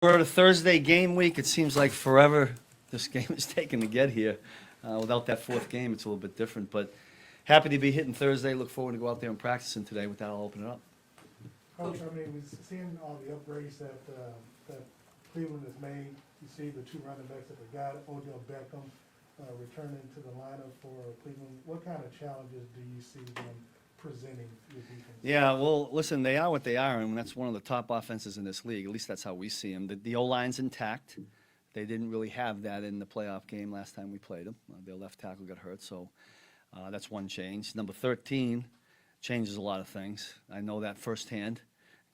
We're at a Thursday game week. It seems like forever this game is taken to get here. Without that fourth game, it's a little bit different, but happy to be hitting Thursday. Look forward to go out there and practicing today. With that, I'll open it up. Coach, I mean, we've seen all the upgrades that Cleveland has made. You see the two running backs that they got, Odell Beckham returning to the lineup for Cleveland. What kind of challenges do you see them presenting your defense? Yeah, well, listen, they are what they are, and that's one of the top offenses in this league. At least that's how we see them. The O-line's intact. They didn't really have that in the playoff game last time we played them. Their left tackle got hurt, so that's one change. Number 13 changes a lot of things. I know that firsthand,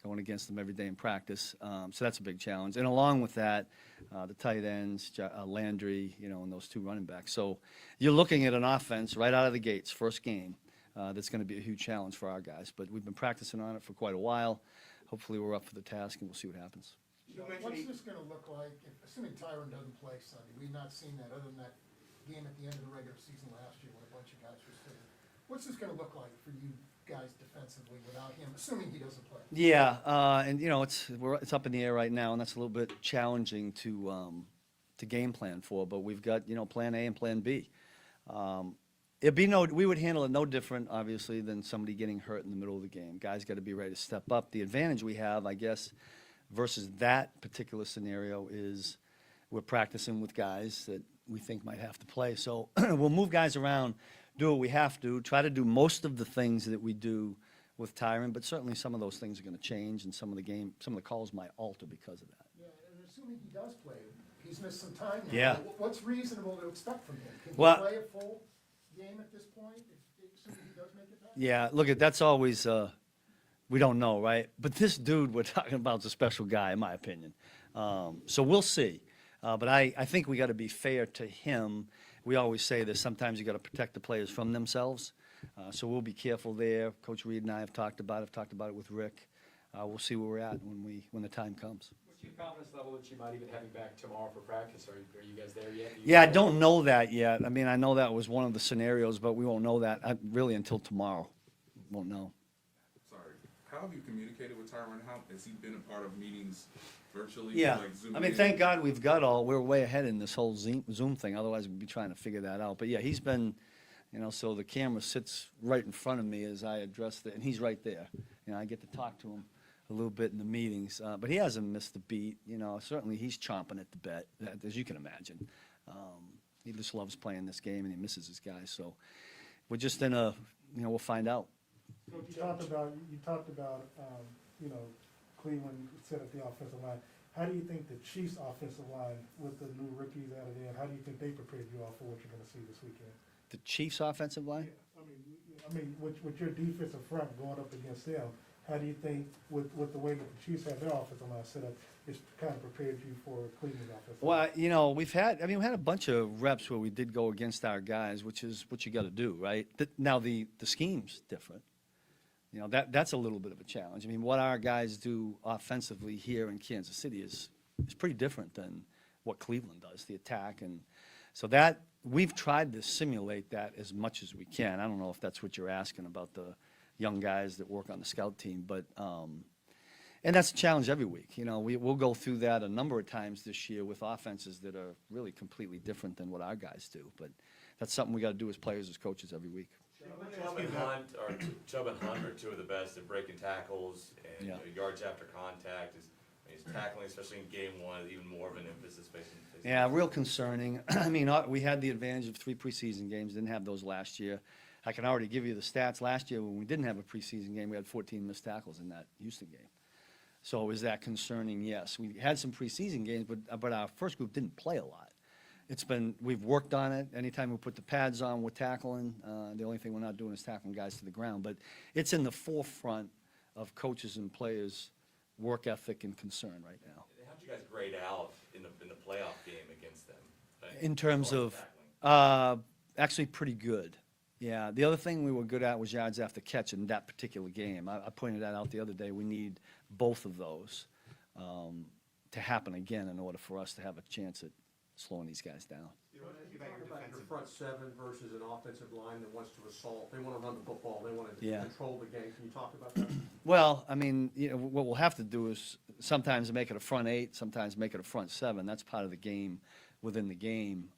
going against them every day in practice. So that's a big challenge. And along with that, the tight ends, Landry, and those two running backs. So you're looking at an offense right out of the gates, first game, that's going to be a huge challenge for our guys. But we've been practicing on it for quite a while. Hopefully we're up for the task, and we'll see what happens. What's this going to look like, assuming Tyrann doesn't play Sunday? We've not seen that other than that game at the end of the regular season last year when a bunch of guys were sitting. What's this going to look like for you guys defensively without him, assuming he doesn't play? Yeah, and it's up in the air right now, and that's a little bit challenging to game plan for. But we've got plan A and plan B. We would handle it no different, obviously, than somebody getting hurt in the middle of the game. Guys got to be ready to step up. The advantage we have, I guess, versus that particular scenario is we're practicing with guys that we think might have to play. So we'll move guys around, do what we have to, try to do most of the things that we do with Tyrann, but certainly some of those things are going to change, and some of the calls might alter because of that. Yeah, and assuming he does play, he's missed some time now. Yeah. What's reasonable to expect from him? Can he play a full game at this point, assuming he does make it back? Yeah, look, that's always, we don't know, right? But this dude we're talking about is a special guy, in my opinion. So we'll see. But I think we got to be fair to him. We always say this, sometimes you got to protect the players from themselves. So we'll be careful there. Coach Reed and I have talked about it with Rick. We'll see where we're at when the time comes. What's your confidence level that you might even have him back tomorrow for practice? Are you guys there yet? Yeah, I don't know that yet. I mean, I know that was one of the scenarios, but we won't know that really until tomorrow. Won't know. Sorry. How have you communicated with Tyrann? How has he been a part of meetings virtually? Yeah, like Zoom I mean, thank God we're way ahead in this whole Zoom thing. Otherwise, we'd be trying to figure that out. But yeah, he's been, so the camera sits right in front of me as I address it, and he's right there. I get to talk to him a little bit in the meetings, but he hasn't missed a beat. Certainly he's chomping at the bit, as you can imagine. He just loves playing this game, and he misses his guys. So we're just we'll find out. So you talked about Cleveland set up the offensive line. How do you think the Chiefs' offensive line, with the new rookies added in, how do you think they prepared you all for what you're going to see this weekend? The Chiefs' offensive line? Yeah, I mean, with your defensive front going up against them, how do you think, with the way that the Chiefs have their offensive line set up, it's kind of prepared you for Cleveland's offensive line? Well, we had a bunch of reps where we did go against our guys, which is what you got to do, right? Now the scheme's different. That's a little bit of a challenge. I mean, what our guys do offensively here in Kansas City is pretty different than what Cleveland does, the attack. And so that we've tried to simulate that as much as we can. I don't know if that's what you're asking about the young guys that work on the scout team, but and that's a challenge every week. We'll go through that a number of times this year with offenses that are really completely different than what our guys do. But that's something we got to do as players, as coaches every week. Chubb and Hunt are two of the best at breaking tackles and yards after contact. He's tackling, especially in game one, even more of an emphasis facing. Yeah, real concerning. I mean, we had the advantage of 3 preseason games. Didn't have those last year. I can already give you the stats. Last year, when we didn't have a preseason game, we had 14 missed tackles in that Houston game. So is that concerning? Yes. We had some preseason games, but our first group didn't play a lot. We've worked on it. Anytime we put the pads on, we're tackling. The only thing we're not doing is tackling guys to the ground. But it's in the forefront of coaches and players' work ethic and concern right now. How'd you guys grade out in the playoff game against them? In terms of actually pretty good. Yeah. The other thing we were good at was yards after catch in that particular game. I pointed that out the other day. We need both of those to happen again in order for us to have a chance at slowing these guys down. You want to talk about your front seven versus an offensive line that wants to assault. They want to run the football. They want to Yeah. control the game. Can you talk about that? Well, I mean, what we'll have to do is sometimes make it a front eight, sometimes make it a front seven. That's part of the game within the game.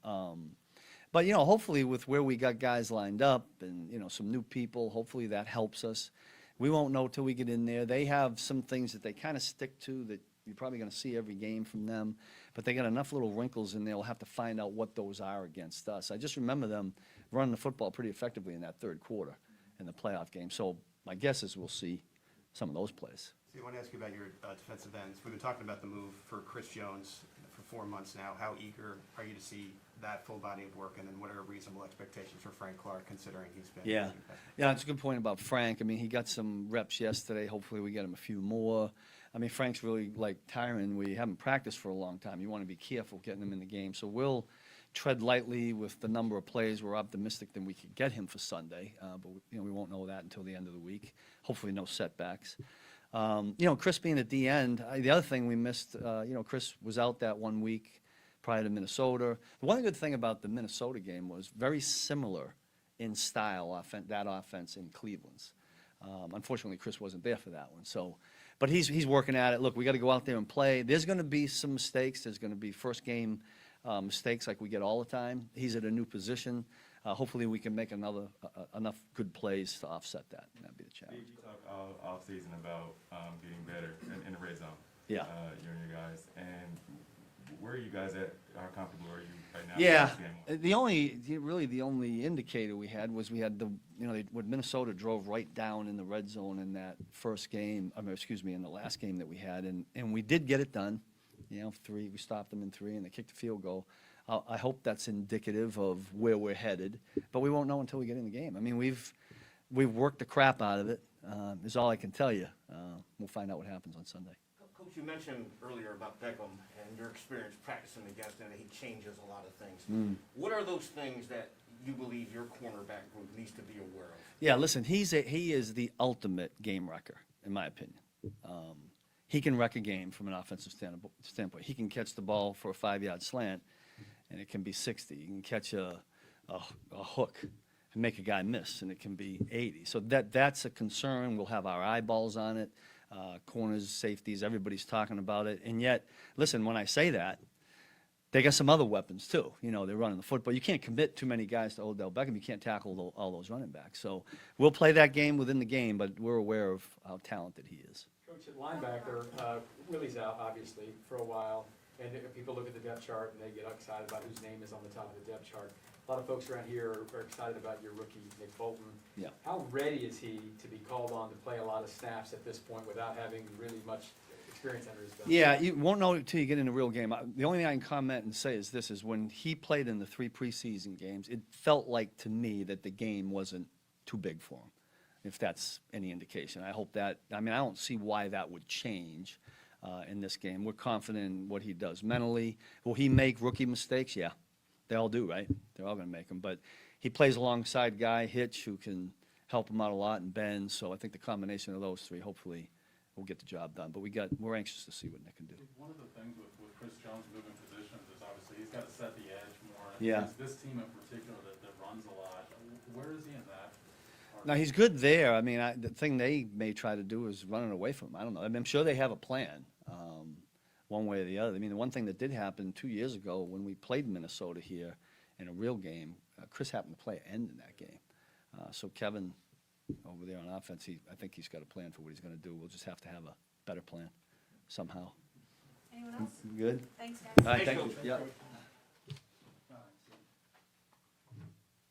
But, hopefully with where we got guys lined up and, some new people, hopefully that helps us. We won't know till we get in there. They have some things that they kind of stick to that you're probably going to see every game from them, but they got enough little wrinkles in there. We'll have to find out what those are against us. I just remember them running the football pretty effectively in that third quarter in the playoff game. So my guess is we'll see some of those plays. So I want to ask you about your defensive ends. We've been talking about the move for Chris Jones for 4 months now. How eager are you to see that full body of work, and then what are reasonable expectations for Frank Clark, considering he's been? Yeah, it's a good point about Frank. I mean, he got some reps yesterday. Hopefully we get him a few more. I mean, Frank's really like Tyrann. We haven't practiced for a long time. You want to be careful getting him in the game. So we'll tread lightly with the number of plays. We're optimistic that we could get him for Sunday, but we won't know that until the end of the week. Hopefully no setbacks. Chris being at the end, the other thing we missed, Chris was out that 1 week prior to Minnesota. The one good thing about the Minnesota game was very similar in style, that offense in Cleveland's. Unfortunately, Chris wasn't there for that one. So, but he's working at it. Look, we got to go out there and play. There's going to be some mistakes. There's going to be first game mistakes like we get all the time. He's at a new position. Hopefully, we can make enough good plays to offset that. That'd be the challenge. You talk all season about getting better in the red zone. Yeah. You and your guys. And where are you guys at? How comfortable are you right now? Yeah, in this game? the only indicator we had was we had when Minnesota drove right down in the red zone in that first game, in the last game that we had, and we did get it done. We stopped them in 3 and they kicked a field goal. I hope that's indicative of where we're headed, but we won't know until we get in the game. I mean, we've worked the crap out of it, is all I can tell you. We'll find out what happens on Sunday. Coach, you mentioned earlier about Beckham and your experience practicing against him, and he changes a lot of things. What are those things that you believe your cornerback group needs to be aware of? Yeah, listen, he is the ultimate game wrecker, in my opinion. He can wreck a game from an offensive standpoint. He can catch the ball for a 5-yard slant, and it can be 60. He can catch a hook and make a guy miss, and it can be 80. So that's a concern. We'll have our eyeballs on it. Corners, safeties, everybody's talking about it. And yet, listen, when I say that, they got some other weapons too. They're running the football. You can't commit too many guys to Odell Beckham. You can't tackle all those running backs. So we'll play that game within the game, but we're aware of how talented he is. Coach, at linebacker, Willie's out, obviously, for a while, and if people look at the depth chart and they get excited about whose name is on the top of the depth chart. A lot of folks around here are excited about your rookie, Nick Bolton. Yeah. How ready is he to be called on to play a lot of snaps at this point without having really much experience under his belt? Yeah, you won't know until you get in a real game. The only thing I can comment and say is this, is when he played in the 3 preseason games, it felt like to me that the game wasn't too big for him, if that's any indication. I hope that, I don't see why that would change in this game. We're confident in what he does mentally. Will he make rookie mistakes? Yeah, they all do, right? They're all going to make them. But he plays alongside Guy Hitch, who can help him out a lot, and Ben. So I think the combination of those 3 hopefully will get the job done. But we're anxious to see what Nick can do. One of the things with Chris Jones moving positions is obviously he's got to set the edge more. Yeah. It's this team in particular that runs a lot. Where is he in that? Now, he's good there. The thing they may try to do is running away from him. I don't know. I'm sure they have a plan, one way or the other. The one thing that did happen 2 years ago when we played Minnesota here in a real game, Chris happened to play an end in that game. So Kevin over there on offense, I think he's got a plan for what he's going to do. We'll just have to have a better plan somehow. Anyone else? Good? Thanks, guys. All right, thank you. Yeah.